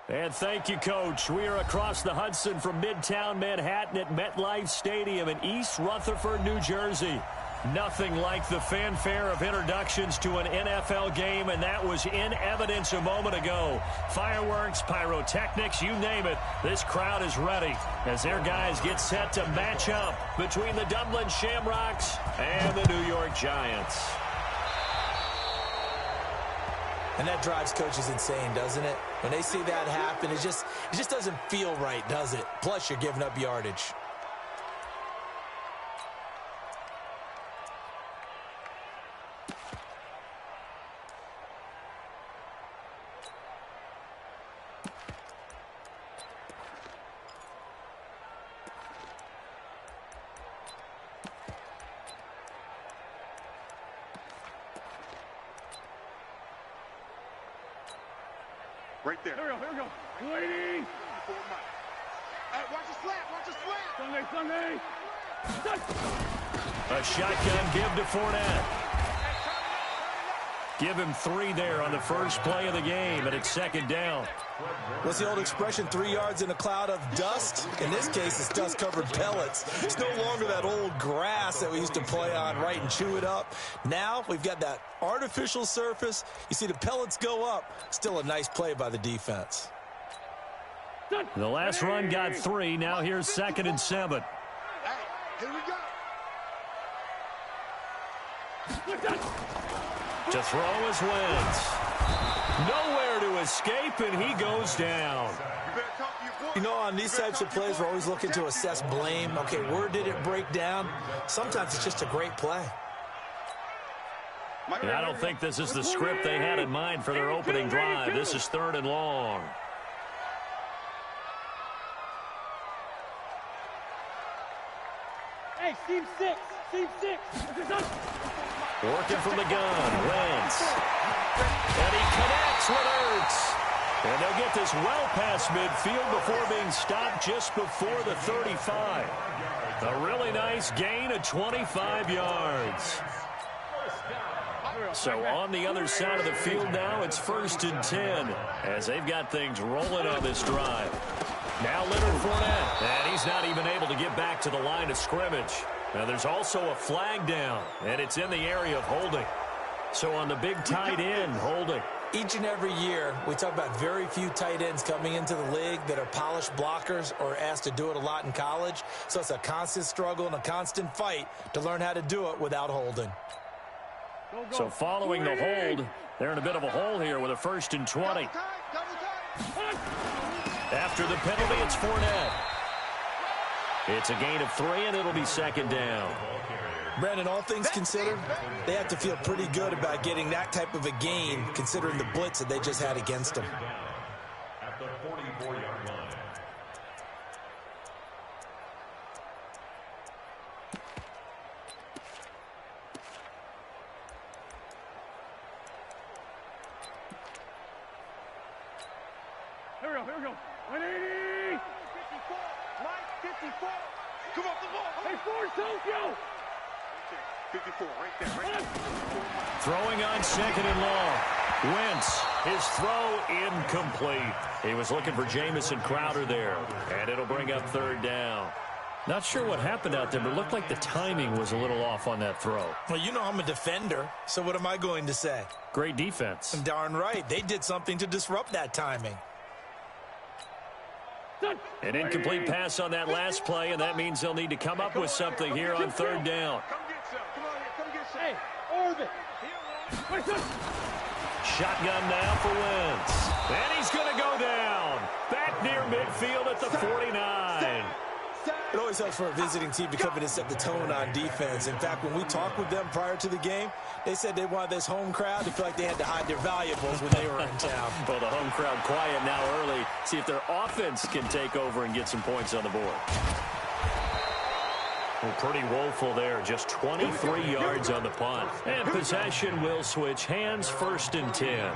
And thank you, Coach. We are across the Hudson from Midtown Manhattan at MetLife Stadium in East Rutherford, New Jersey. Nothing like the fanfare of introductions to an NFL game, and that was in evidence a moment ago. Fireworks, pyrotechnics, you name it. This crowd is ready as their guys get set to match up between the Dublin Shamrocks and the New York Giants. And that drives coaches insane, doesn't it? When they see that happen, it just doesn't feel right, does it? Plus, you're giving up yardage. Right there. Here we go. Lady. Hey, watch the slap. Sunday. A shotgun give to Fournette. Give him 3 there on the first play of the game, and it's second down. What's the old expression, 3 yards in a cloud of dust? In this case, it's dust-covered pellets. It's no longer that old grass that we used to play on, right, and chew it up. Now we've got that artificial surface. You see the pellets go up. Still a nice play by the defense. The last run got 3. Now here's 2nd and 7. Hey, here we go. To throw is Wentz. Nowhere to escape, and he goes down. You know, on these types of plays, we're always looking to assess blame. Okay, where did it break down? Sometimes it's just a great play. And I don't think this is the script they had in mind for their opening drive. This is 3rd and long. Hey, Team 6. Working from the gun, Wentz. And he connects with Ertz. And they'll get this well past midfield before being stopped just before the 35. A really nice gain of 25 yards. So on the other side of the field now, it's 1st and 10 as they've got things rolling on this drive. Now Leonard Fournette, and he's not even able to get back to the line of scrimmage. Now there's also a flag down, and it's in the area of holding. So on the big tight end, holding. Each and every year, we talk about very few tight ends coming into the league that are polished blockers or asked to do it a lot in college. So it's a constant struggle and a constant fight to learn how to do it without holding. So following the hold, they're in a bit of a hole here with a 1st and 20. After the penalty, it's Fournette. It's a gain of 3, and it'll be 2nd down. Brandon, all things considered, they have to feel pretty good about getting that type of a gain, considering the blitz that they just had against them. At the 44-yard line. Here we go. 180. 54. Mike, 54. Come off the ball. Hey, Ford, Tokyo. 54, right there. Throwing on 2nd and long. Wentz, his throw incomplete. He was looking for Jamison Crowder there, and it'll bring up 3rd down. Not sure what happened out there, but it looked like the timing was a little off on that throw. Well, you know I'm a defender, so what am I going to say? Great defense. Darn right. They did something to disrupt that timing. An incomplete pass on that last play, and that means they'll need to come up with something here on 3rd down. Hey, orbit. Shotgun now for Wentz. And he's going to go down. Back near midfield at the 49. It always helps for a visiting team to come in and set the tone on defense. In fact, when we talked with them prior to the game, they said they wanted this home crowd to feel like they had to hide their valuables when they were in town. Well, the home crowd quiet now early. See if their offense can take over and get some points on the board. Well, pretty woeful there. Just 23 yards on the punt. And possession will switch hands, 1st and 10.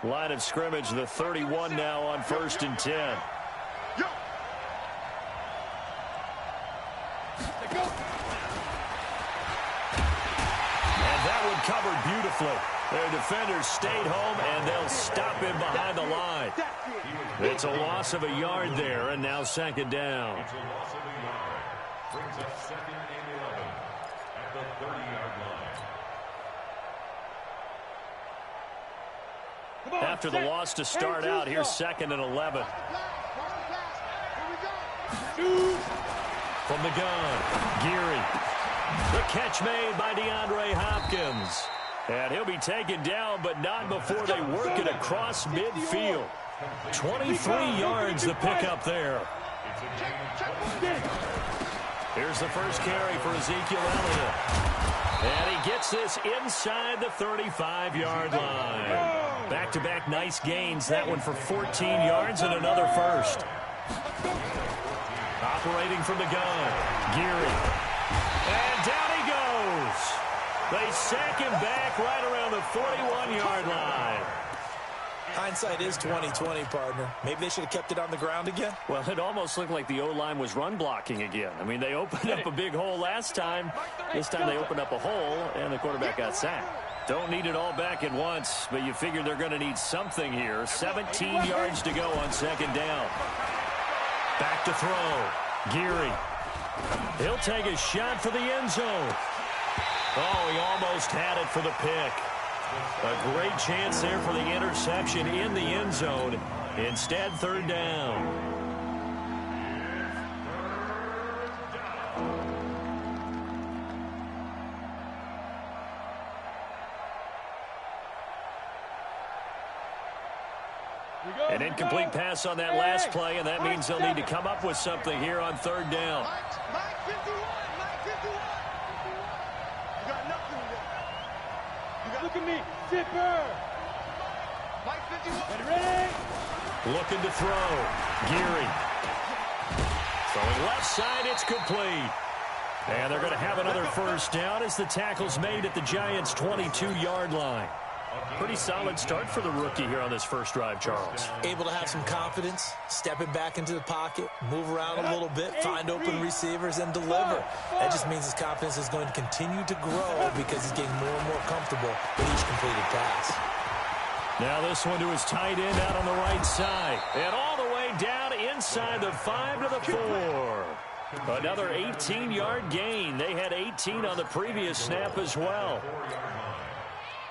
Line of scrimmage, the 31 now on 1st and 10. And that one covered beautifully. Their defenders stayed home, and they'll stop him behind the line. It's a loss of a yard there, and now 2nd down. It's a loss of a yard. Brings up 2nd and 11 at the 30-yard line. After the loss to start out, here's 2nd and 11. From the gun, Geary. The catch made by DeAndre Hopkins. And he'll be taken down, but not before they work it across midfield. 23 yards to pick up there. Here's the first carry for Ezekiel Elliott. And he gets this inside the 35-yard line. Back-to-back nice gains. That one for 14 yards and another first. Operating from the gun, Geary. And down he goes. They sack him back right around the 41-yard line. Hindsight is 20/20, partner. Maybe they should have kept it on the ground again. Well, it almost looked like the O-line was run blocking again. I mean, they opened up a big hole last time. This time they opened up a hole, and the quarterback got sacked. Don't need it all back at once, but you figure they're going to need something here. 17 yards to go on 2nd down. Back to throw. Geary. He'll take a shot for the end zone. Oh, he almost had it for the pick. A great chance there for the interception in the end zone. Instead, 3rd down. An incomplete pass on that last play, and that means they'll need to come up with something here on 3rd down. Look at me, Zipper. Ready? Looking to throw. Geary. Throwing left side, it's complete. And they're going to have another first down as the tackle's made at the Giants' 22-yard line. Pretty solid start for the rookie here on this first drive, Charles. Able to have some confidence, stepping back into the pocket, move around a little bit, find open receivers, and deliver. That just means his confidence is going to continue to grow because he's getting more and more comfortable with each completed pass. Now this one to his tight end out on the right side. And all the way down inside the 5 to the 4. Another 18-yard gain. They had 18 on the previous snap as well.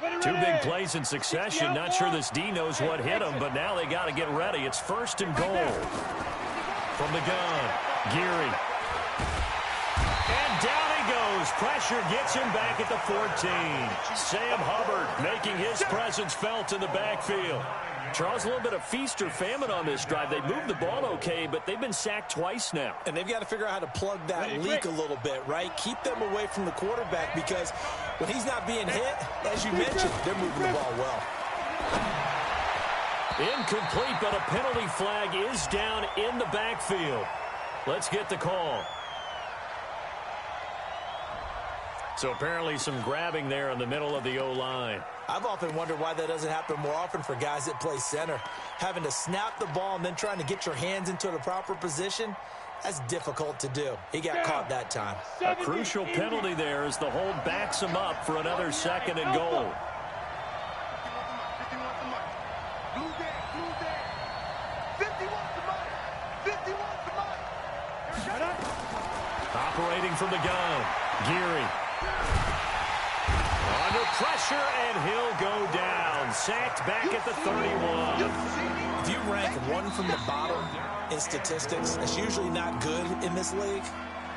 2 big plays in succession. Not sure this D knows what hit him, but now they got to get ready. It's 1st and goal. From the gun, Geary. And down he goes. Pressure gets him back at the 14. Sam Hubbard making his presence felt in the backfield. Charles, a little bit of feast or famine on this drive. They moved the ball okay, but they've been sacked twice now. And they've got to figure out how to plug that leak a little bit, right? Keep them away from the quarterback because when he's not being hit, as you mentioned, they're moving the ball well. Incomplete, but a penalty flag is down in the backfield. Let's get the call. So apparently some grabbing there in the middle of the O-line. I've often wondered why that doesn't happen more often for guys that play center. Having to snap the ball and then trying to get your hands into the proper position, that's difficult to do. He got caught that time. A crucial penalty there as the hold backs him up for another 2nd and goal. Operating from the gun, Geary. Under pressure, and he'll go down. Sacked back at the 31. If you rank one from the bottom in statistics, that's usually not good in this league.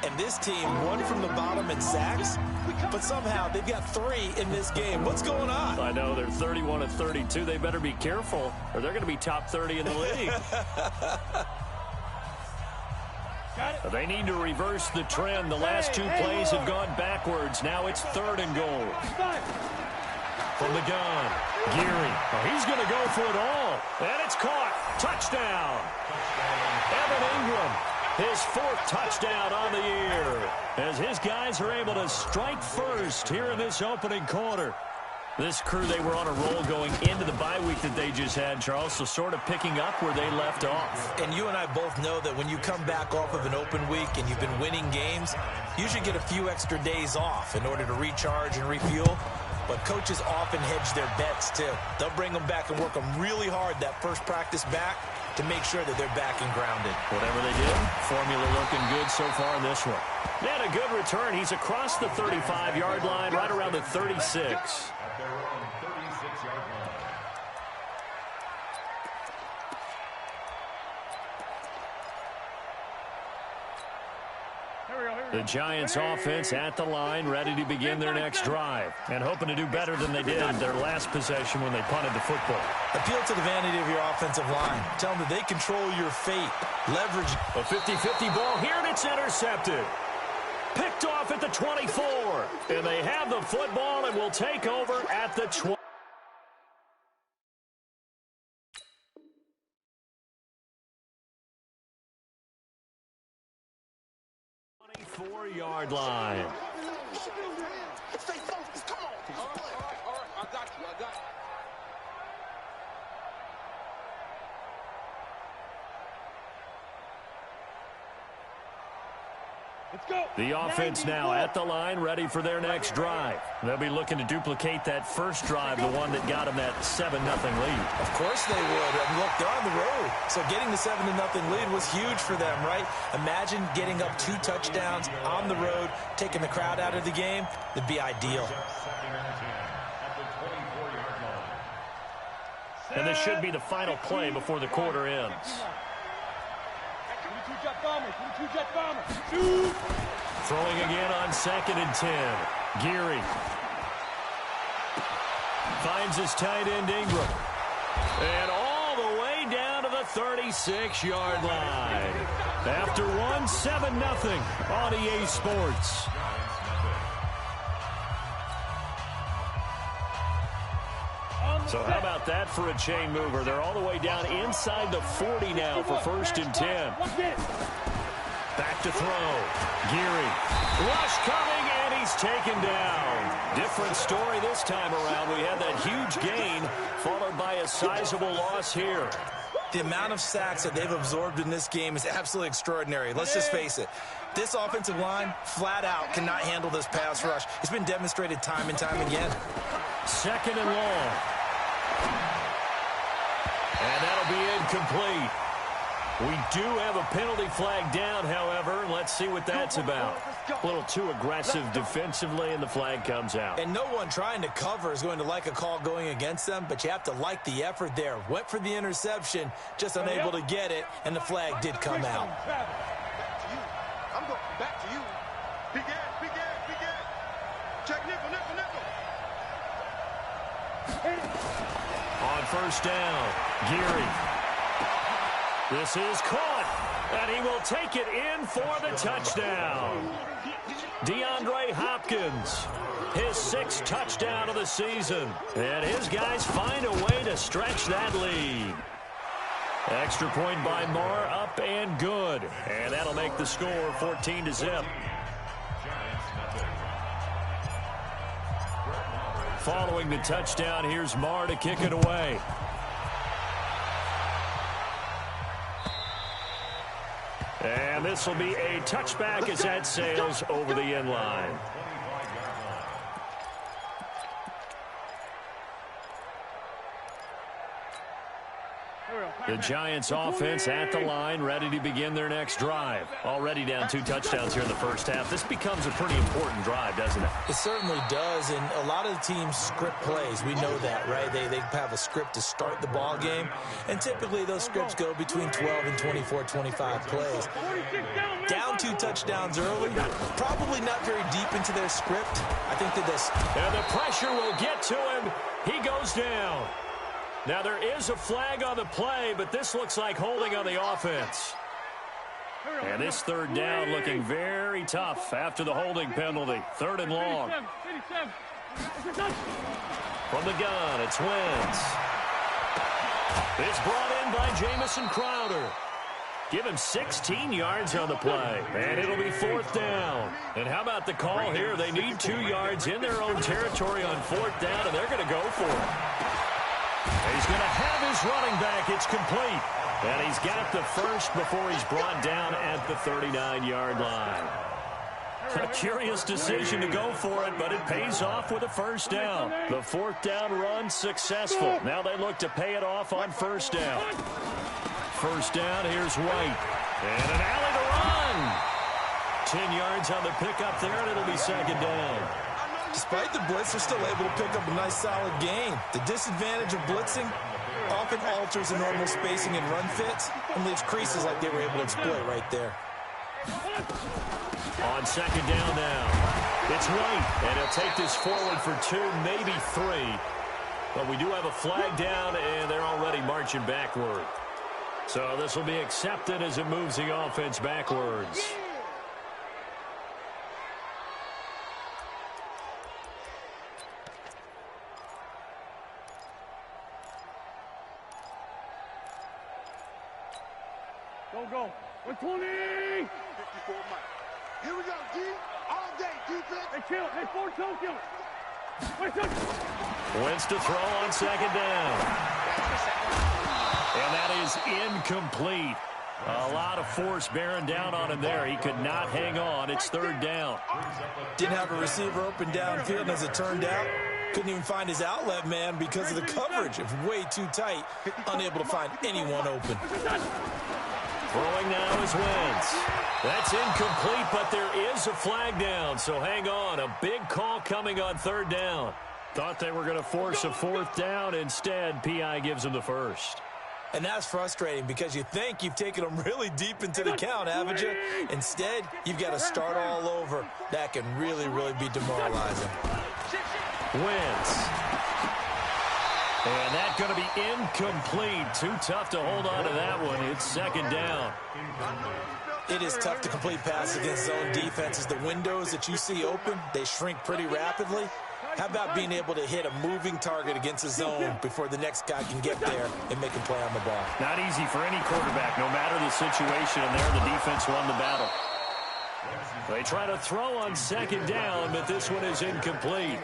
And this team, one from the bottom in sacks, but somehow they've got 3 in this game. What's going on? I know, they're 31 of 32. They better be careful, or they're going to be top 30 in the league. They need to reverse the trend. The last 2 plays have gone backwards. Now it's 3rd and goal. From the gun, Geary. Oh, he's going to go for it all. And it's caught. Touchdown. Evan Ingram, his 4th touchdown on the year, as his guys are able to strike first here in this opening quarter. This crew, they were on a roll going into the bye week that they just had, Charles, so sort of picking up where they left off. And you and I both know that when you come back off of an open week and you've been winning games, you should get a few extra days off in order to recharge and refuel. But coaches often hedge their bets, too. They'll bring them back and work them really hard that first practice back to make sure that they're back and grounded. Whatever they did, formula looking good so far in this one. They had a good return. He's across the 35-yard line, right around the 36. At their own 36-yard line. The Giants offense at the line, ready to begin their next drive, and hoping to do better than they did their last possession when they punted the football. Appeal to the vanity of your offensive line. Tell them that they control your fate. Leverage. A 50-50 ball here, and it's intercepted. Picked off at the 24, and they have the football and will take over at the 20. 24-yard line. Stay focused. Come on. All right. I got you. Let's go. The offense now at the line, ready for their next drive. They'll be looking to duplicate that first drive, the one that got them that 7-0 lead. Of course they would. And look, they're on the road. So getting the 7-0 lead was huge for them, right? Imagine getting up 2 touchdowns on the road, taking the crowd out of the game. That'd be ideal. And this should be the final play before the quarter ends. 22 jet bombers. 22 jet bombers. Shoot. Throwing again on 2nd and 10. Geary finds his tight end Ingram. And all the way down to the 36-yard line. After one, 7-0 on EA Sports. So how about that for a chain mover? They're all the way down inside the 40 now for 1st and 10. Back to throw. Geary. Rush coming, and he's taken down. Different story this time around. We had that huge gain followed by a sizable loss here. The amount of sacks that they've absorbed in this game is absolutely extraordinary. Let's just face it. This offensive line, flat out, cannot handle this pass rush. It's been demonstrated time and time again. 2nd and long. And that'll be incomplete. We do have a penalty flag down, however. Let's see what that's about. A little too aggressive defensively, and the flag comes out. And no one trying to cover is going to like a call going against them, but you have to like the effort there. Went for the interception, just unable to get it, and the flag did come out. Back to you. I'm going back to you. Big ass. Check nickel. On 1st down, Geary. This is caught, and he will take it in for the touchdown. DeAndre Hopkins, his 6th touchdown of the season. And his guys find a way to stretch that lead. Extra point by Marr, up and good. And that'll make the score 14-0. Following the touchdown, here's Marr to kick it away. And this will be a touchback as that sails over the end line. The Giants offense at the line, ready to begin their next drive. Already down 2 touchdowns here in the first half. This becomes a pretty important drive, doesn't it? It certainly does, and a lot of the teams script plays. We know that, right? They have a script to start the ball game, and typically those scripts go between 12 and 24, 25 plays. Down 2 touchdowns early, probably not very deep into their script. I think that this... And the pressure will get to him. He goes down. Now, there is a flag on the play, but this looks like holding on the offense. And this 3rd down looking very tough after the holding penalty. 3rd and long. From the gun, it's Wentz. It's brought in by Jamison Crowder. Give him 16 yards on the play, and it'll be 4th down. And how about the call here? They need 2 yards in their own territory on 4th down, and they're going to go for it. He's going to have his running back. It's complete. And he's got the first before he's brought down at the 39-yard line. A curious decision to go for it, but it pays off with a 1st down. The 4th down run successful. Now they look to pay it off on 1st down. 1st down, here's White. And an alley to run. 10 yards on the pickup there, and it'll be 2nd down. Despite the blitz, they're still able to pick up a nice solid gain. The disadvantage of blitzing often alters the normal spacing and run fits and leaves creases like they were able to exploit right there. On 2nd down now, it's White, and he'll take this forward for 2, maybe 3. But we do have a flag down, and they're already marching backward. So this will be accepted as it moves the offense backwards. Go. 120. 54 Mike. Here we go, D. All day, defense. Hey, kill it. Hey, forward toe, kill it. Wait, Wentz to throw on 2nd down. And that is incomplete. A lot of force bearing down on him there. He could not hang on. It's 3rd down. Didn't have a receiver open downfield, and as it turned out, couldn't even find his outlet man because of the coverage. It was way too tight, unable to find anyone open. Throwing now is Wentz. That's incomplete, but there is a flag down, so hang on. A big call coming on 3rd down. Thought they were going to force a 4th down. Instead, P.I. gives them the 1st. And that's frustrating because you think you've taken them really deep into the count, haven't you? Instead, you've got to start all over. That can really, really be demoralizing. Wentz. And that's going to be incomplete. Too tough to hold on to that one. It's 2nd down. It is tough to complete passes against zone defenses. The windows that you see open, they shrink pretty rapidly. How about being able to hit a moving target against a zone before the next guy can get there and make a play on the ball? Not easy for any quarterback, no matter the situation, and there the defense won the battle. They try to throw on 2nd down, but this one is incomplete.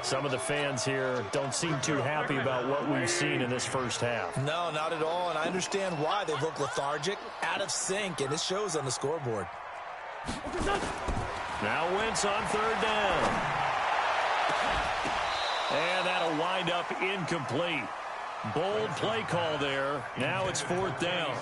Some of the fans here don't seem too happy about what we've seen in this first half. No, not at all, and I understand why. They've looked lethargic, out of sync, and it shows on the scoreboard. Now Wentz on 3rd down. And that'll wind up incomplete. Bold play call there. Now it's 4th down.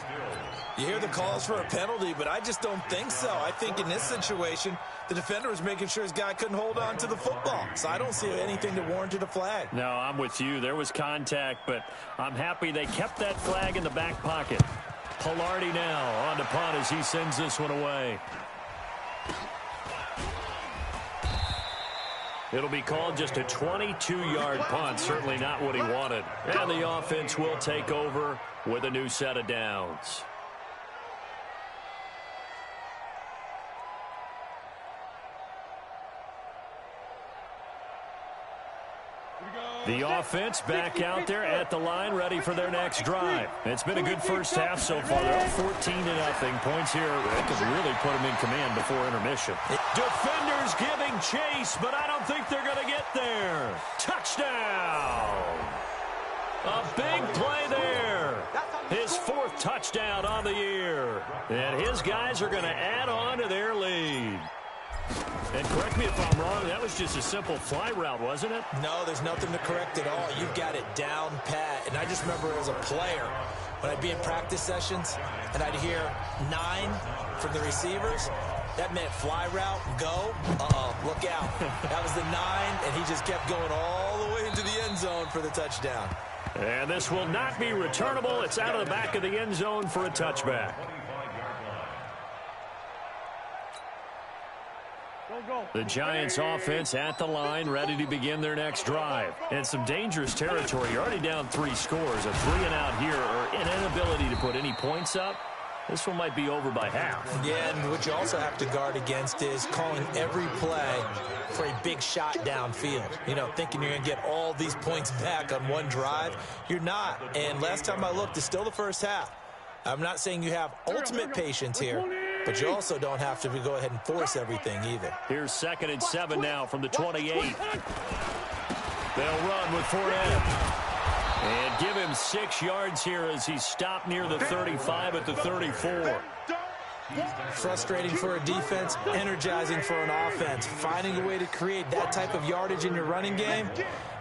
You hear the calls for a penalty, but I just don't think so. I think in this situation, the defender was making sure his guy couldn't hold on to the football. So I don't see anything that warranted a flag. No, I'm with you. There was contact, but I'm happy they kept that flag in the back pocket. Palardy now on to punt as he sends this one away. It'll be called just a 22-yard punt. Certainly not what he wanted. And the offense will take over with a new set of downs. The offense back out there at the line, ready for their next drive. It's been a good first half so far. They're up 14-0. Points here that could really put them in command before intermission. Defenders giving chase, but I don't think they're going to get there. Touchdown! A big play there. His 4th touchdown on the year. And his guys are going to add on to their lead. And correct me if I'm wrong, that was just a simple fly route, wasn't it? No, there's nothing to correct at all. You've got it down pat. And I just remember as a player, when I'd be in practice sessions, and I'd hear 9 from the receivers, that meant fly route, go, look out. That was the 9, and he just kept going all the way into the end zone for the touchdown. And this will not be returnable. It's out of the back of the end zone for a touchback. The Giants offense at the line, ready to begin their next drive. And some dangerous territory. You're already down 3 scores. A 3-and-out here, or an inability to put any points up. This one might be over by half. Yeah, and what you also have to guard against is calling every play for a big shot downfield. You know, thinking you're going to get all these points back on one drive. You're not. And last time I looked, it's still the first half. I'm not saying you have ultimate patience here, but you also don't have to go ahead and force everything either. Here's 2nd and 7 now from the 28. They'll run with Fournette. And give him 6 yards here as he's stopped near the 35 at the 34. Frustrating for a defense, energizing for an offense. Finding a way to create that type of yardage in your running game,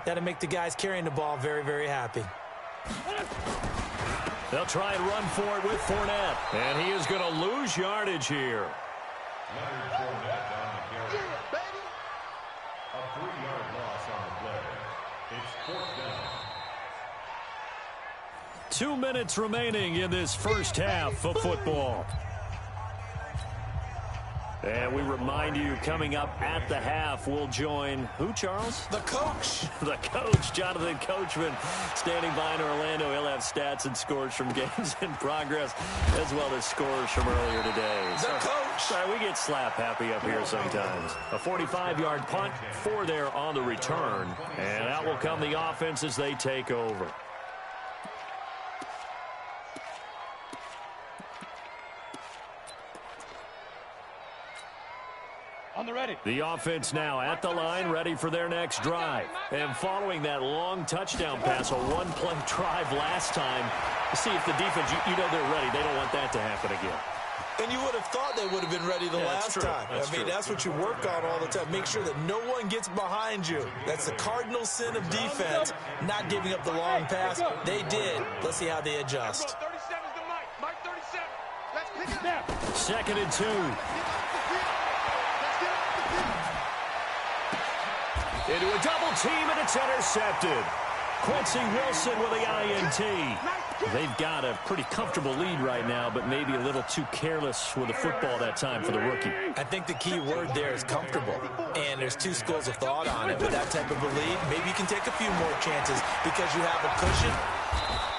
that'll make the guys carrying the ball very, very happy. They'll try and run for it with Fournette. And he is going to lose yardage here. Leonard Fournette on the carry. A 3-yard loss on the play. It's 4th down. 2 minutes remaining in this first half of football. And we remind you, coming up at the half, we'll join who, Charles? The coach. The coach, Jonathan Coachman, standing by in Orlando. He'll have stats and scores from games in progress, as well as scores from earlier today. The coach. Sorry, we get slap happy up here sometimes. A 45-yard punt, 4 there on the return. And out will come the offense as they take over. The offense now at the line, ready for their next drive. And following that long touchdown pass, a one-play drive last time, see if the defense, you know they're ready. They don't want that to happen again. And you would have thought they would have been ready the last time. That's what you work on all the time. Make sure that no one gets behind you. That's the cardinal sin of defense, not giving up the long pass. They did. Let's see how they adjust. 37's the Mike 37. Let's pick it up. 2nd and 2. Into a double team, and it's intercepted. Quincy Wilson with the INT. They've got a pretty comfortable lead right now, but maybe a little too careless with the football that time for the rookie. I think the key word there is comfortable. And there's 2 schools of thought on it. With that type of a lead, maybe you can take a few more chances because you have a cushion.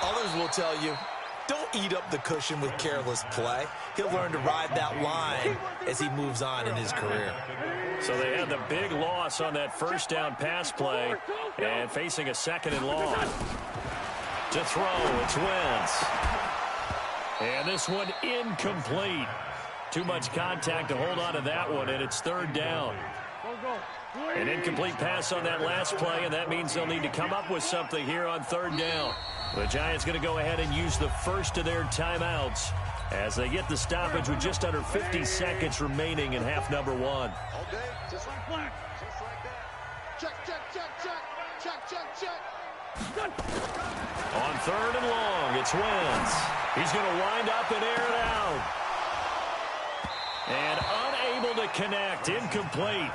Others will tell you, don't eat up the cushion with careless play. He'll learn to ride that line as he moves on in his career. So they had the big loss on that first down pass play and facing a 2nd and long. To throw, it's Wentz. And this one incomplete. Too much contact to hold on to that one, and it's 3rd down. An incomplete pass on that last play, and that means they'll need to come up with something here on 3rd down. The Giants going to go ahead and use the first of their timeouts as they get the stoppage with just under 50 seconds remaining in half number 1. All day, just like that. Just like that. Check, check, check, check. Check, check, check. On 3rd and long, it's Wentz. He's going to wind up and air it out. And unable to connect, incomplete.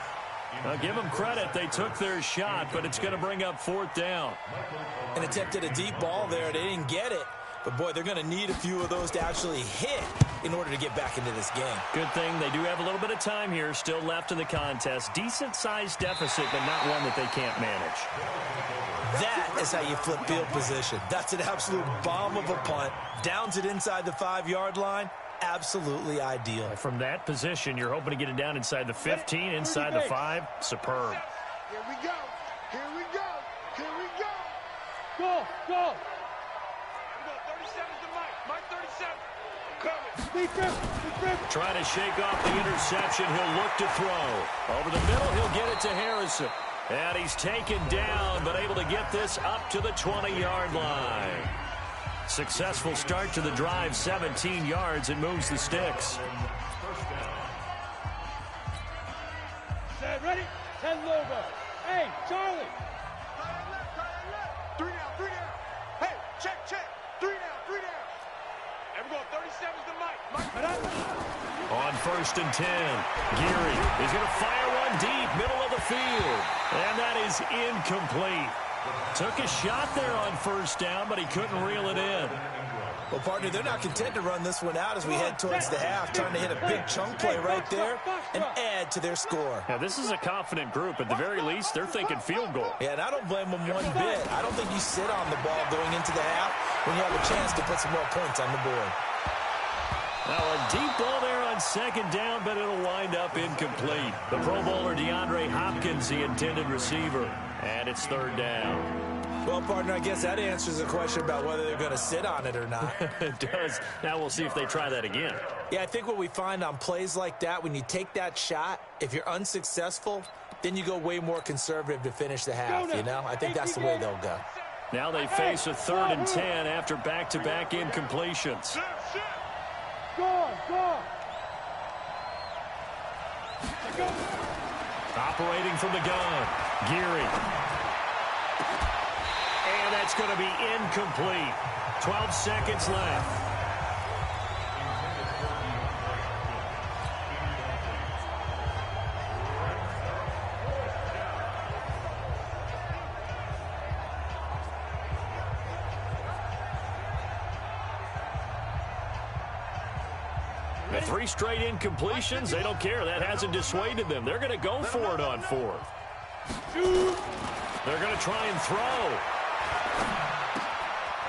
Now, give them credit. They took their shot, but it's going to bring up 4th down. And attempted a deep ball there. They didn't get it. But, boy, they're going to need a few of those to actually hit in order to get back into this game. Good thing they do have a little bit of time here still left in the contest. Decent-sized deficit, but not one that they can't manage. That is how you flip field position. That's an absolute bomb of a punt. Downs it inside the 5-yard line. Absolutely ideal. From that position, you're hoping to get it down inside the 15, inside the 5. Superb. Here we go. Here we go. Here we go. Go, go. 37's the Mike 37. Coming. Trying to shake off the interception. He'll look to throw. Over the middle, he'll get it to Harrison. And he's taken down, but able to get this up to the 20-yard line. Successful start to the drive, 17 yards. It moves the sticks. Set, ready? 10 logo. Hey, Charlie. 3 down. Hey, check. 3 down. And we're going 37's the Mike. On 1st and 10, Geary is going to fire one deep, middle of the field. And that is incomplete. Took a shot there on 1st down, but he couldn't reel it in. Well, partner, they're not content to run this one out as we head towards the half, trying to hit a big chunk play right there and add to their score. Now, this is a confident group. At the very least, they're thinking field goal. Yeah, and I don't blame them one bit. I don't think you sit on the ball going into the half when you have a chance to put some more points on the board. Now, a deep ball there on 2nd down, but it'll wind up incomplete. The Pro Bowler DeAndre Hopkins, the intended receiver. And it's third down. Well, partner, I guess that answers the question about whether they're going to sit on it or not. It does. Now we'll see if they try that again. Yeah, I think what we find on plays like that, when you take that shot, if you're unsuccessful, then you go way more conservative to finish the half, you know? I think that's the way they'll go. Now they face a 3rd and 10 after back-to-back incompletions. Operating from the gun, Geary. And that's going to be incomplete. 12 seconds left. The 3 straight incompletions, they don't care. That hasn't dissuaded them. They're going to go for it on 4th. They're going to try and throw.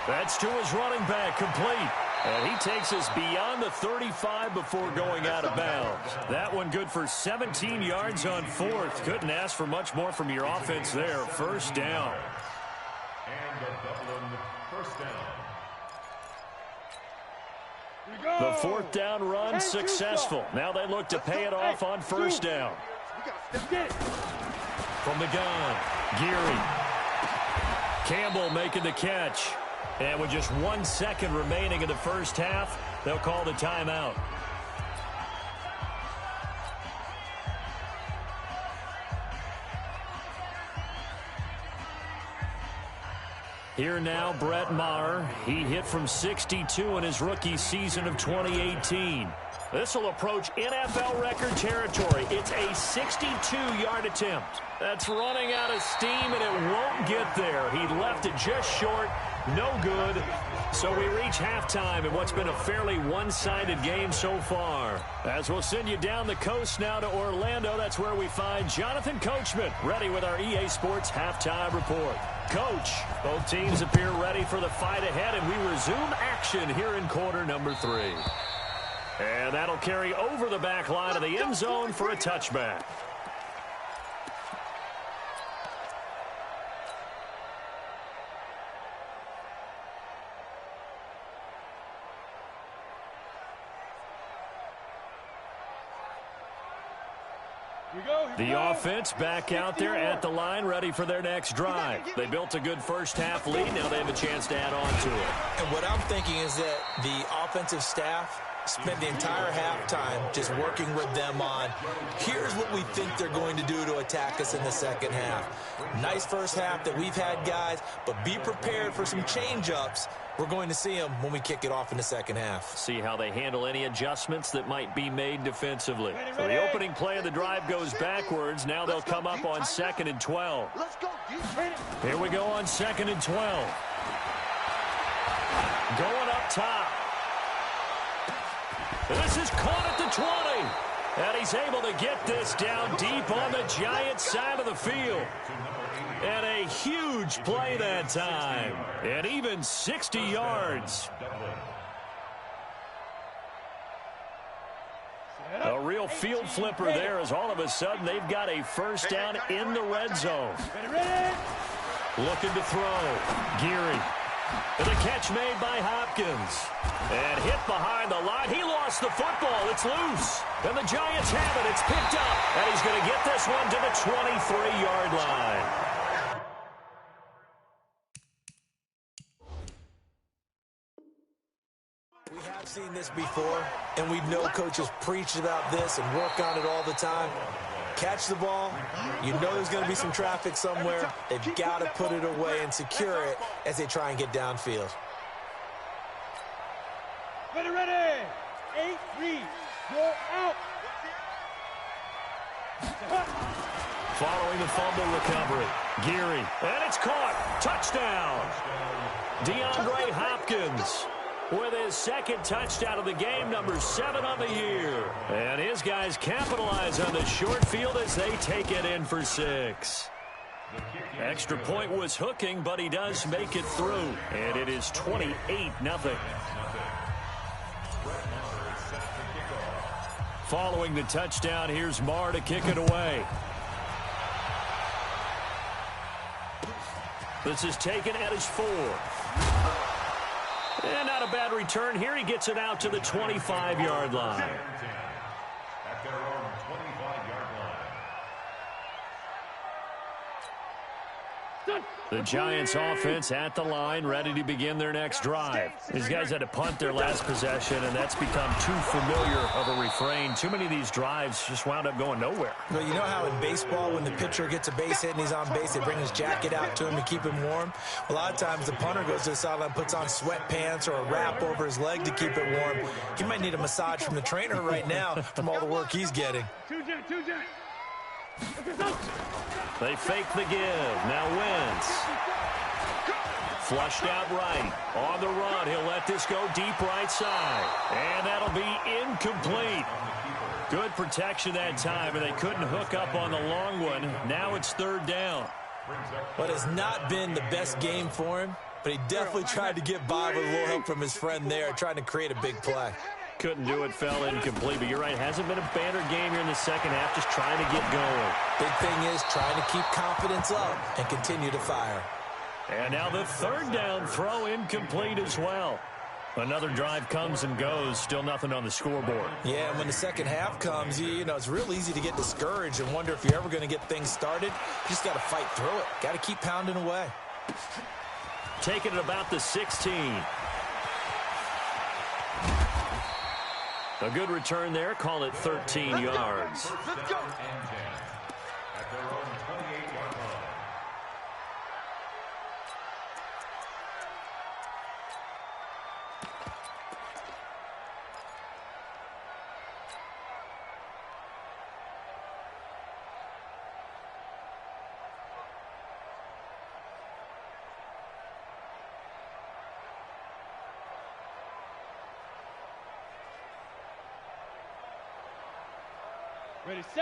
That's to his running back, complete. And he takes us beyond the 35 before going out of bounds. That one good for 17 yards on 4th. Couldn't ask for much more from your offense there. First down. And the Dublin first down. The 4th down run successful. Now they look to pay it off on first down. From the gun, Geary. Campbell making the catch. And with just 1 second remaining in the first half, they'll call the timeout. Here now, Brett Maher. He hit from 62 in his rookie season of 2018. This will approach NFL record territory. It's a 62-yard attempt. That's running out of steam, and it won't get there. He left it just short. No good. So we reach halftime in what's been a fairly one-sided game so far. As we'll send you down the coast now to Orlando, that's where we find Jonathan Coachman, ready with our EA Sports halftime report. Coach, both teams appear ready for the fight ahead, and we resume action here in quarter number 3. And that'll carry over the back line of the end zone for a touchback. The offense back out there at the line, ready for their next drive. They built a good first-half lead. Now they have a chance to add on to it. And what I'm thinking is that the offensive staff spent the entire halftime just working with them on, here's what we think they're going to do to attack us in the second half. Nice first half that we've had, guys, but be prepared for some change-ups. We're going to see them when we kick it off in the second half. See how they handle any adjustments that might be made defensively. So the opening play of the drive goes backwards. Now they'll come up on 2nd and 12. Here we go on 2nd and 12. Going up top. This is caught at the 20. And he's able to get this down deep on the Giants side of the field. And a huge play that time. And even 60 yards. A real field flipper there, as all of a sudden they've got a first down in the red zone. Looking to throw. Geary. And the catch made by Hopkins. And hit behind the line. He lost the football. It's loose. And the Giants have it. It's picked up. And he's going to get this one to the 23-yard line. We have seen this before, and we know coaches preach about this and work on it all the time. Catch the ball. You know there's going to be some traffic somewhere. They've got to put it away and secure it as they try and get downfield. Ready. 8-3. Go out. Following the fumble recovery. Geary. And it's caught. Touchdown. DeAndre Hopkins with his second touchdown of the game, number 7 on the year. And his guys capitalize on the short field as they take it in for 6. Extra point was hooking, but he does make it through. And it is 28-0. Following the touchdown, here's Maher to kick it away. This is taken at his 4. And not a bad return here. He gets it out to the 25-yard line. At their own 25-yard line. The Giants offense at the line, ready to begin their next drive. These guys had to punt their last possession, and that's become too familiar of a refrain. Too many of these drives just wound up going nowhere. Well, you know how in baseball, when the pitcher gets a base hit and he's on base, they bring his jacket out to him to keep him warm? A lot of times the punter goes to the sideline, puts on sweatpants or a wrap over his leg to keep it warm. He might need a massage from the trainer right now from all the work he's getting. Two jet. They fake the give. Now Wentz. Flushed out right. On the run, he'll let this go deep right side. And that'll be incomplete. Good protection that time, and they couldn't hook up on the long one. Now it's 3rd down. What has not been the best game for him, but he definitely tried to get by with a little help from his friend there, trying to create a big play. Couldn't do it, fell incomplete. But you're right, hasn't been a banner game here in the second half, just trying to get going. Big thing is trying to keep confidence up and continue to fire. And now the 3rd down throw incomplete as well. Another drive comes and goes, still nothing on the scoreboard. Yeah, and when the second half comes, you know, it's real easy to get discouraged and wonder if you're ever going to get things started. You just got to fight through it. Got to keep pounding away. Taking it about the 16. A good return there. Call it 13 yards. Let's go. At their own 28-yard line.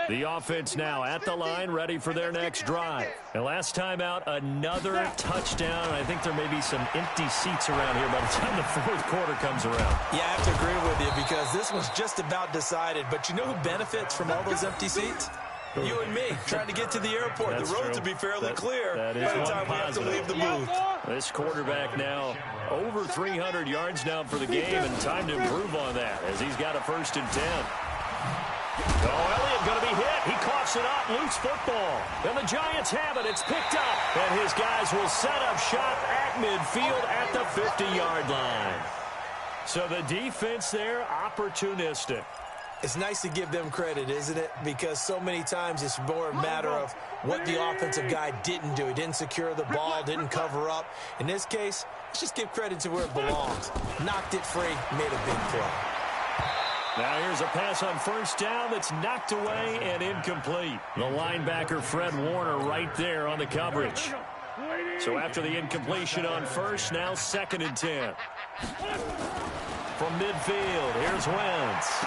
The offense now at the line, ready for their next drive. And last time out, another touchdown. And I think there may be some empty seats around here by the time the 4th quarter comes around. Yeah, I have to agree with you because this one's just about decided. But you know who benefits from all those empty seats? You and me, trying to get to the airport. That's the roads true. will be fairly clear that is by the one time we have to positive. leave the booth. This quarterback now over 300 yards now for the game, and time to improve on that as he's got a 1st and 10. Oh, Elliott going to be hit. He coughs it up. Loose football. And the Giants have it. It's picked up. And his guys will set up shop at midfield at the 50-yard line. So the defense there, opportunistic. It's nice to give them credit, isn't it? Because so many times it's more a matter of what the offensive guy didn't do. He didn't secure the ball, didn't cover up. In this case, let's just give credit to where it belongs. Knocked it free, made a big play. Now here's a pass on 1st down that's knocked away and incomplete. The linebacker, Fred Warner, right there on the coverage. So after the incompletion on 1st, now 2nd and 10. From midfield, here's Wentz.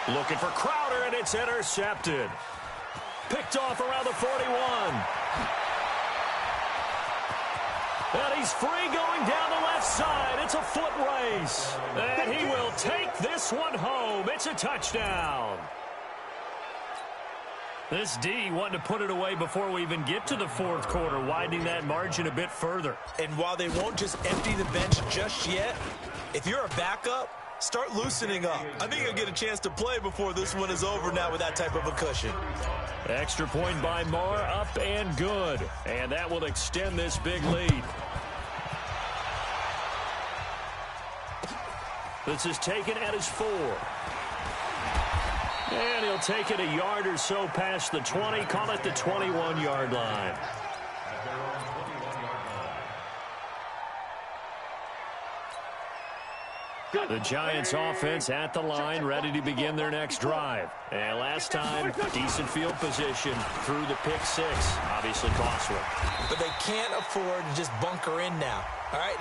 Looking for Crowder, and it's intercepted. Picked off around the 41. And he's free going down the left side. It's a foot race. And he will take this one home. It's a touchdown. This D wanting to put it away before we even get to the 4th quarter, widening that margin a bit further. And while they won't just empty the bench just yet, if you're a backup, start loosening up. I think you'll get a chance to play before this one is over now with that type of a cushion. Extra point by Marr, up and good. And that will extend this big lead. This is taken at his 4. And he'll take it a yard or so past the 20, call it the 21-yard line. At their own 21-yard line. The Giants offense at the line, ready to begin their next drive. And last time, decent field position through the pick 6. Obviously costly. But they can't afford to just bunker in now. All right,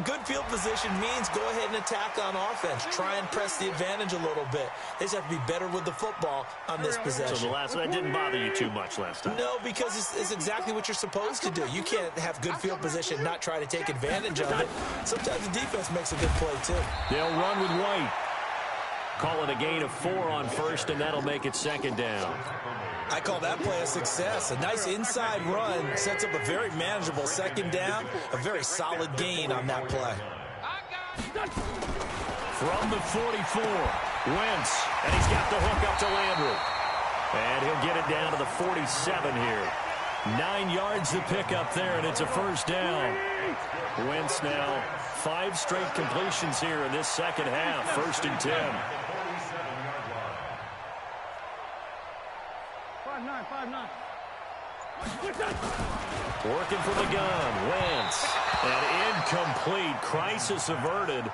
good field position means go ahead and attack on offense. Try and press the advantage a little bit. They just have to be better with the football on this possession. So that didn't bother you too much last time? No, because it's exactly what you're supposed to do. You can't have good field position and not try to take advantage of it. Sometimes the defense makes a good play, too. They'll run with White. Call it a gain of 4 on 1st, and that'll make it 2nd down. I call that play a success. A nice inside run sets up a very manageable second down, a very solid gain on that play. From the 44, Wentz, and he's got the hook up to Landry. And he'll get it down to the 47 here. 9 yards to pick up there, and it's a first down. Wentz now 5 straight completions here in this second half. 1st and 10. 5-9. Working from the gun, Wentz. And incomplete. Crisis averted.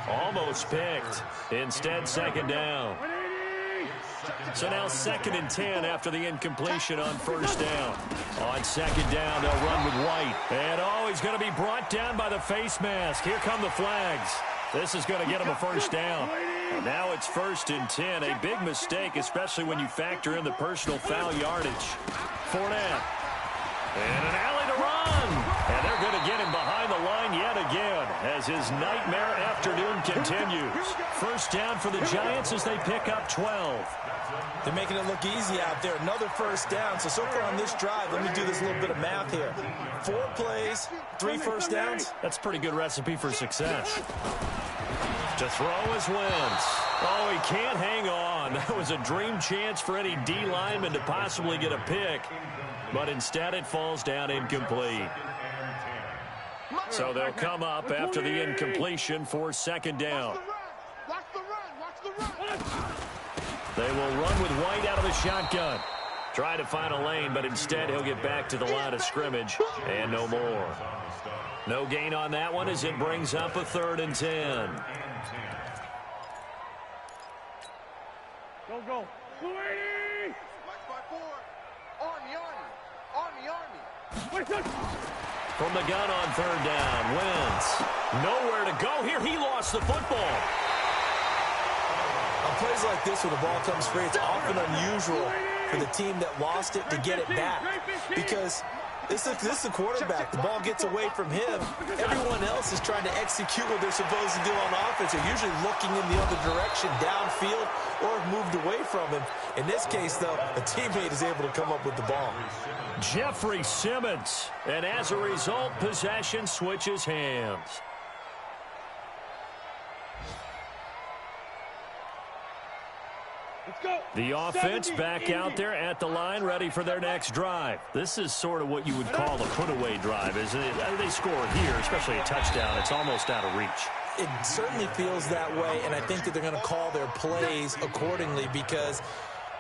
Almost picked. Instead, second down. So now 2nd and 10 after the incompletion on first down. On second down, they'll run with White. And, he's going to be brought down by the face mask. Here come the flags. This is going to get him a first down. Now it's 1st and 10. A big mistake, especially when you factor in the personal foul yardage. Fournette. And an alley to run. And they're going to get him behind the line yet again as his nightmare afternoon continues. First down for the Giants as they pick up 12. They're making it look easy out there. Another first down. So far on this drive, let me do this little bit of math here. 4 plays, 3 first downs. That's a pretty good recipe for success. To throw is Wentz. Oh, he can't hang on. That was a dream chance for any D lineman to possibly get a pick. But instead it falls down incomplete. So they'll come up after the incompletion for second down. Watch the run. They will run with White out of the shotgun. Try to find a lane, but instead he'll get back to the line of scrimmage and no more. No gain on that one as it brings up a 3rd and 10. Go. 280. Watch my board. Army. From the gun on 3rd down, Wentz. Nowhere to go here. He lost the football. On plays like this where the ball comes free, it's often unusual for the team that lost it to get it back. Because this is the quarterback. The ball gets away from him. Everyone else is trying to execute what they're supposed to do on offense. They're usually looking in the other direction, downfield, or moved away from him. In this case, though, a teammate is able to come up with the ball. Jeffrey Simmons. And as a result, possession switches hands. The offense back out there at the line, ready for their next drive. This is sort of what you would call a put-away drive, isn't it? They score here, especially a touchdown. It's almost out of reach. It certainly feels that way, and I think that they're going to call their plays accordingly because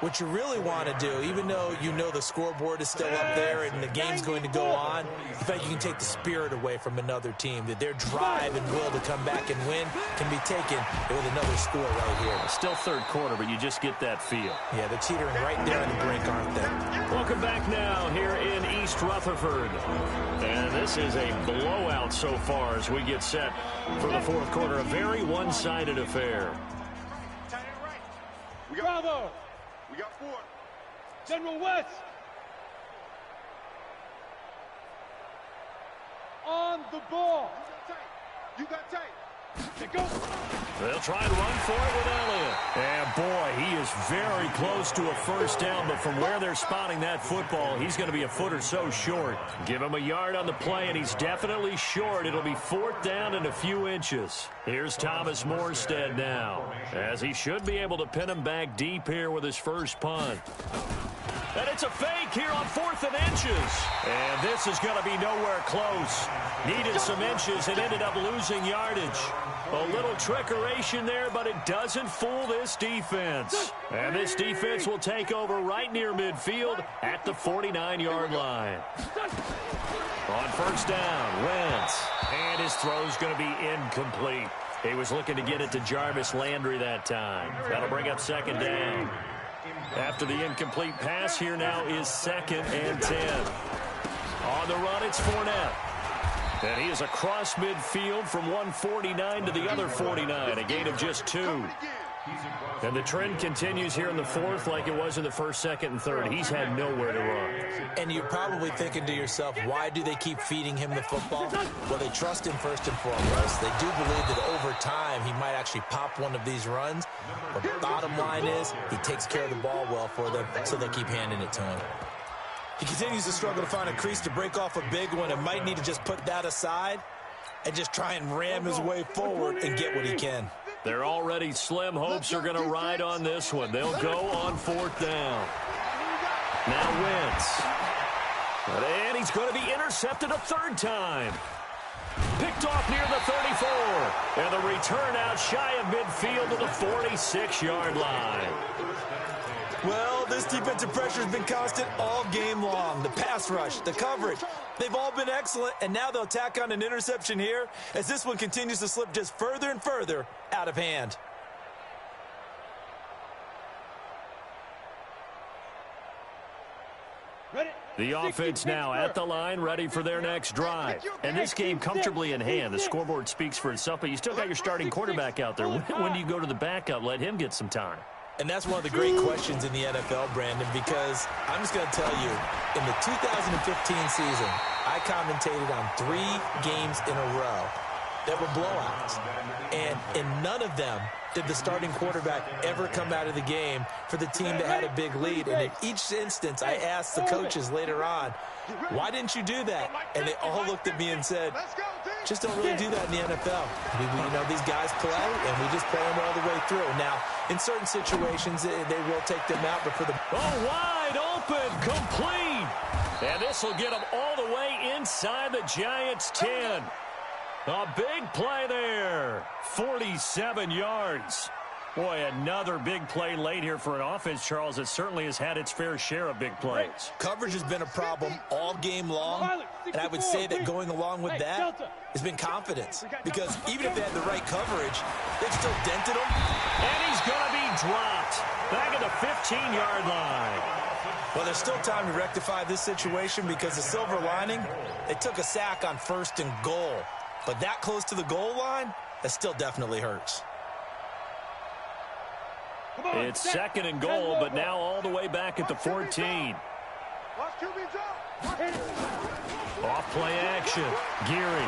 what you really want to do, even though you know the scoreboard is still up there and the game's going to go on, in fact, you can take the spirit away from another team, that their drive and will to come back and win can be taken with another score right here. Still 3rd quarter, but you just get that feel. Yeah, they're teetering right there on the brink, aren't they? Welcome back now here in East Rutherford. And this is a blowout so far as we get set for the 4th quarter. A very one-sided affair. Bravo. We got 4. General West. On the ball. You got tape. Go. They'll try and run for it with Elliott. And boy, he is very close to a first down, but from where they're spotting that football, he's going to be a foot or so short. Give him a yard on the play, and he's definitely short. It'll be 4th down and a few inches. Here's Thomas Morstead now, as he should be able to pin him back deep here with his first punt. And it's a fake here on 4th and inches. And this is going to be nowhere close. Needed some inches and ended up losing yardage. A little trickeration there, but it doesn't fool this defense. And this defense will take over right near midfield at the 49-yard line. On first down, Wentz. And his throw's going to be incomplete. He was looking to get it to Jarvis Landry that time. That'll bring up second down. After the incomplete pass, here now is 2nd and 10. On the run, it's Fournette. And he is across midfield from 149 to the other 49, a gain of just 2. And the trend continues here in the fourth like it was in the first, second, and third. He's had nowhere to run. And you're probably thinking to yourself, why do they keep feeding him the football? Well, they trust him first and foremost. They do believe that over time he might actually pop one of these runs. But bottom line is he takes care of the ball well for them, so they'll keep handing it to him. He continues to struggle to find a crease to break off a big one and might need to just put that aside and just try and ram his way forward and get what he can. They're already slim hopes are going to ride on this one. They'll go on fourth down. Now Wentz. And he's going to be intercepted a third time. Picked off near the 34. And the return out shy of midfield to the 46-yard line. Well, this defensive pressure has been constant all game long. The pass rush, the coverage, they've all been excellent, and now they'll tack on an interception here as this one continues to slip just further and further out of hand. The offense now at the line, ready for their next drive. And this game comfortably in hand. The scoreboard speaks for itself, but you still got your starting quarterback out there. When do you go to the backup? Let him get some time. And that's one of the great questions in the NFL, Brandon, because I'm just going to tell you, in the 2015 season, I commentated on 3 games in a row that were blowouts. And in none of them did the starting quarterback ever come out of the game for the team that had a big lead. And in each instance, I asked the coaches later on, why didn't you do that? And they all looked at me and said, just don't really do that in the NFL. You know, these guys play, and we just play them all the way through. Now, in certain situations, they will take them out, but for the... Oh, wide open, complete. And this will get them all the way inside the Giants' 10. A big play there. 47 yards. Boy, another big play late here for an offense, Charles, that certainly has had its fair share of big plays. Coverage has been a problem all game long, and I would say that going along with that has been confidence, because even if they had the right coverage, they've still dented them. And he's going to be dropped back at the 15-yard line. Well, there's still time to rectify this situation, because the silver lining, they took a sack on 1st and goal. But that close to the goal line, that still definitely hurts. It's 2nd and goal, but now all the way back at the 14. Off play action. Geary.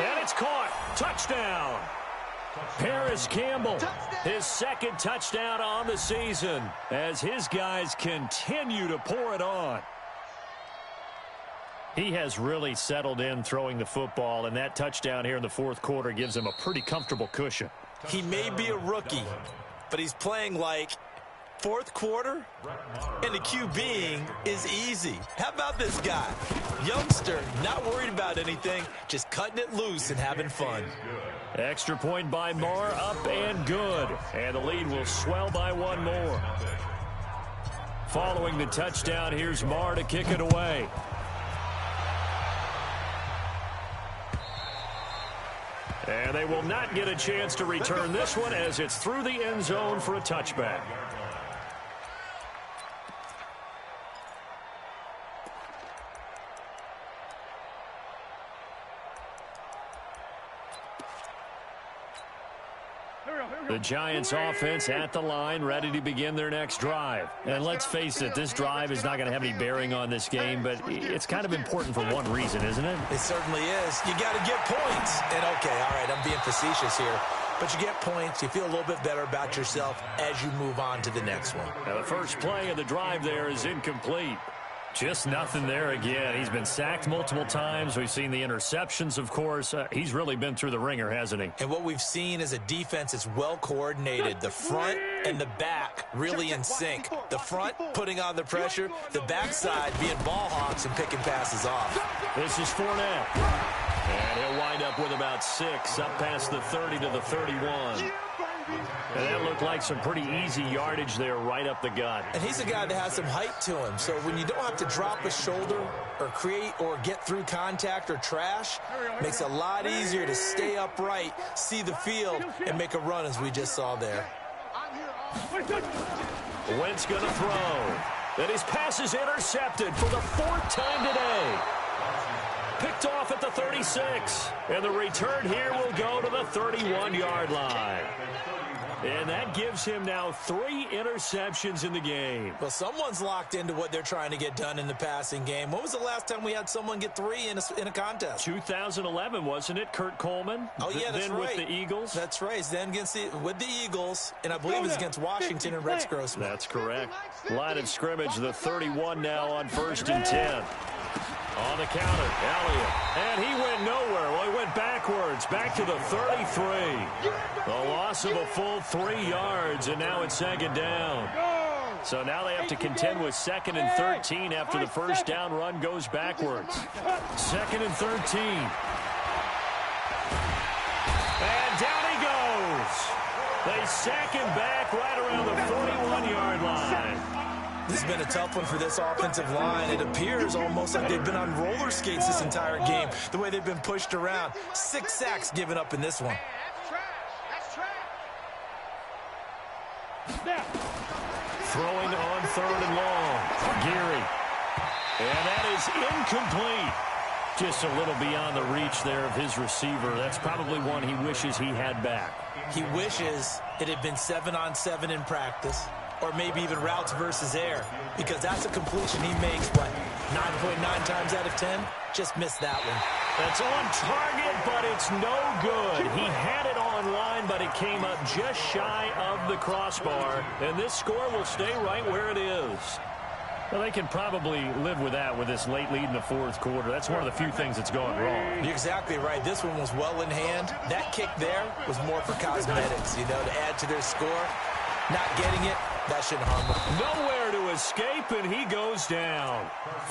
And it's caught. Touchdown. Paris Campbell, his 2nd touchdown on the season as his guys continue to pour it on. He has really settled in throwing the football, and that touchdown here in the 4th quarter gives him a pretty comfortable cushion. He may be a rookie, but he's playing like 4th quarter, and the QBing is easy. How about this guy? Youngster, not worried about anything, just cutting it loose and having fun. Extra point by Marr, up and good. And the lead will swell by 1 more. Following the touchdown, here's Marr to kick it away. And they will not get a chance to return this one as it's through the end zone for a touchback. The Giants offense at the line, ready to begin their next drive. And let's face it, this drive is not going to have any bearing on this game, but it's kind of important for one reason, isn't it? It certainly is. You got to get points. And okay, all right, I'm being facetious here. But you get points, you feel a little bit better about yourself as you move on to the next one. Now the first play of the drive there is incomplete. Just nothing there again. He's been sacked multiple times. We've seen the interceptions, of course. He's really been through the ringer, hasn't he? And what we've seen is a defense that's well coordinated. The front and the back really in sync. The front putting on the pressure, the backside being ball hawks and picking passes off. This is Fournette. And he'll wind up with about 6, up past the 30 to the 31. And that looked like some pretty easy yardage there right up the gut. And he's a guy that has some height to him. So when you don't have to drop a shoulder or create or get through contact or trash, makes it a lot easier to stay upright, see the field, and make a run as we just saw there. Wentz going to throw. And his pass is intercepted for the 4th time today. picked off at the 36. And the return here will go to the 31-yard line. And that gives him now 3 interceptions in the game. Well, someone's locked into what they're trying to get done in the passing game. When was the last time we had someone get 3 in a contest? 2011, wasn't it? Kurt Coleman. Oh, yeah, that's then right. with the Eagles. That's right. Then with the Eagles, and I believe it's against Washington and Rex Grossman. That's correct. Line of scrimmage, the 31 now on 1st and 10. On the counter, Elliott. And he went nowhere. Well, he went backwards, back to the 33. The loss of a full 3 yards, and now it's 2nd down. So now they have to contend with 2nd and 13 after the first down run goes backwards. 2nd and 13. And down he goes. They sack him back right around the 41-yard line. This has been a tough one for this offensive line. It appears almost like they've been on roller skates this entire game, the way they've been pushed around. 6 sacks given up in this one. Throwing on 3rd and long. Geary. And that is incomplete. Just a little beyond the reach there of his receiver. That's probably one he wishes he had back. He wishes it had been 7-on-7 in practice, or maybe even routes versus air, because that's a completion he makes, what, 9.9 times out of 10? Just missed that one. That's on target, but it's no good. He had it on line, but it came up just shy of the crossbar, and this score will stay right where it is. Well, they can probably live with that with this late lead in the 4th quarter. That's one of the few things that's gone wrong. You're exactly right. This one was well in hand. That kick there was more for cosmetics, to add to their score. Not getting it, that shouldn't harm them. Nowhere to escape, and he goes down.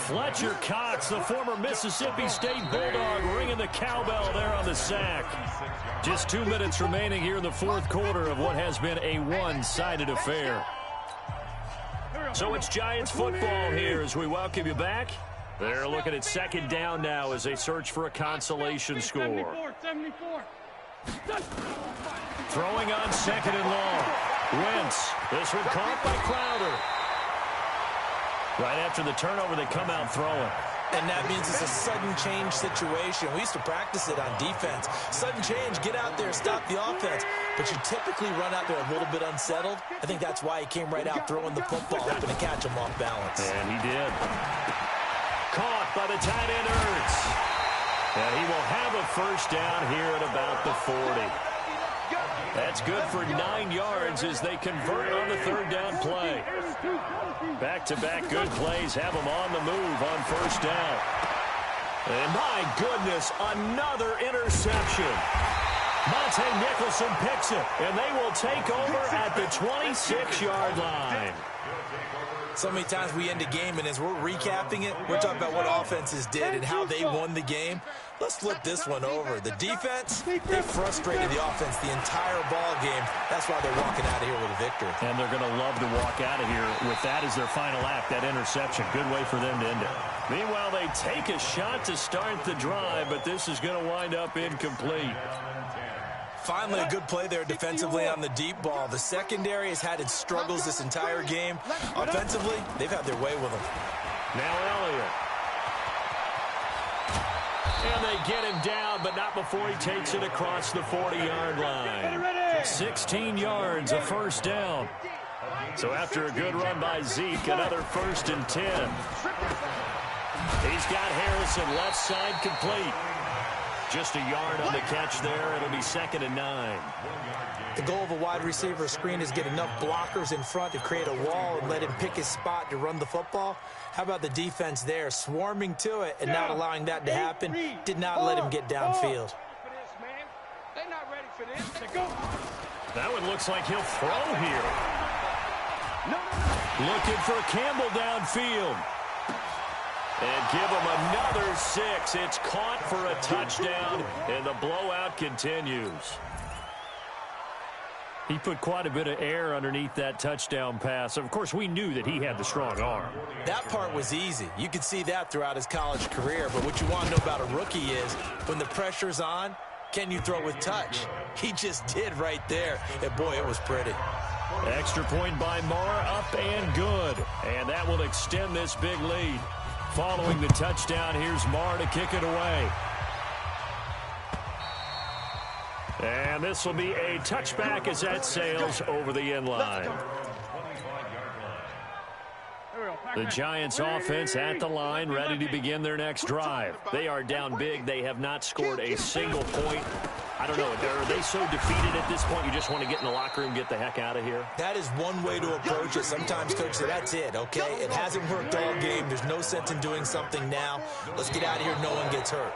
Fletcher Cox, the former Mississippi State Bulldog, ringing the cowbell there on the sack. Just 2 minutes remaining here in the 4th quarter of what has been a one-sided affair. So it's Giants football here as we welcome you back. They're looking at 2nd down now as they search for a consolation score. Throwing on 2nd and long. Wentz. This one caught by Crowder. Right after the turnover, they come out throwing. And that means it's a sudden change situation. We used to practice it on defense. Sudden change, get out there, stop the offense. But you typically run out there a little bit unsettled. I think that's why he came right out throwing the football, hoping to catch him off balance. And he did. Caught by the tight end, Ertz. And he will have a first down here at about the 40. That's good for 9 yards as they convert on the 3rd down play. Back-to-back good plays have them on the move on first down. And my goodness, another interception. Monte Nicholson picks it, and they will take over at the 26-yard line. So many times we end a game, and as we're recapping it, we're talking about what offenses did and how they won the game. Let's flip this one over. The defense, they frustrated the offense the entire ball game. That's why they're walking out of here with a victory. And they're going to love to walk out of here with that as their final act, that interception. Good way for them to end it. Meanwhile, they take a shot to start the drive, but this is going to wind up incomplete. Finally, a good play there defensively on the deep ball. The secondary has had its struggles this entire game. Offensively, they've had their way with them. Now Elliott. And they get him down, but not before he takes it across the 40-yard line. 16 yards, a first down. So after a good run by Zeke, another 1st and 10. He's got Harrison left side complete. Just a yard on the catch there. It'll be 2nd and 9. The goal of a wide receiver screen is get enough blockers in front to create a wall and let him pick his spot to run the football. How about the defense there, swarming to it and not allowing that to happen? Did not let him get downfield. That one looks like he'll throw here. Looking for Campbell downfield. And give him another 6. It's caught for a touchdown, and the blowout continues. He put quite a bit of air underneath that touchdown pass. Of course, we knew that he had the strong arm. That part was easy. You could see that throughout his college career. But what you want to know about a rookie is when the pressure's on, can you throw with touch? He just did right there. And, boy, it was pretty. Extra point by Marr, up and good. And that will extend this big lead. Following the touchdown, here's Marr to kick it away. And this will be a touchback as that sails over the end line. The Giants offense at the line, ready to begin their next drive. They are down big. They have not scored a single point. I don't know. Are they so defeated at this point you just want to get in the locker room and get the heck out of here? That is one way to approach it. Sometimes coaches say, that's it, okay? It hasn't worked all game. There's no sense in doing something now. Let's get out of here. No one gets hurt.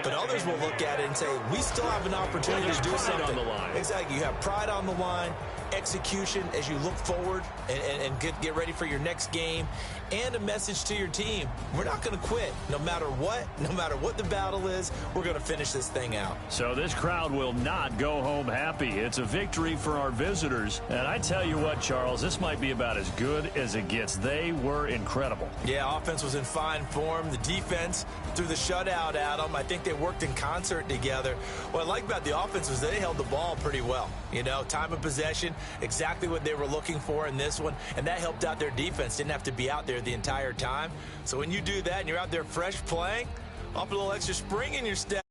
But others will look at it and say, we still have an opportunity to do something. On the line. Exactly. You have pride on the line, execution as you look forward and get ready for your next game, and a message to your team. We're not going to quit. No matter what the battle is, we're going to finish this thing out. So this crowd will not go home happy. It's a victory for our visitors. And I tell you what, Charles, this might be about as good as it gets. They were incredible. Yeah, offense was in fine form. The defense threw the shutout at them. I think they worked in concert together. What I like about the offense was they held the ball pretty well. You know, time of possession, exactly what they were looking for in this one, and that helped out their defense. Didn't have to be out there the entire time. So when you do that and you're out there fresh playing, up a little extra spring in your step.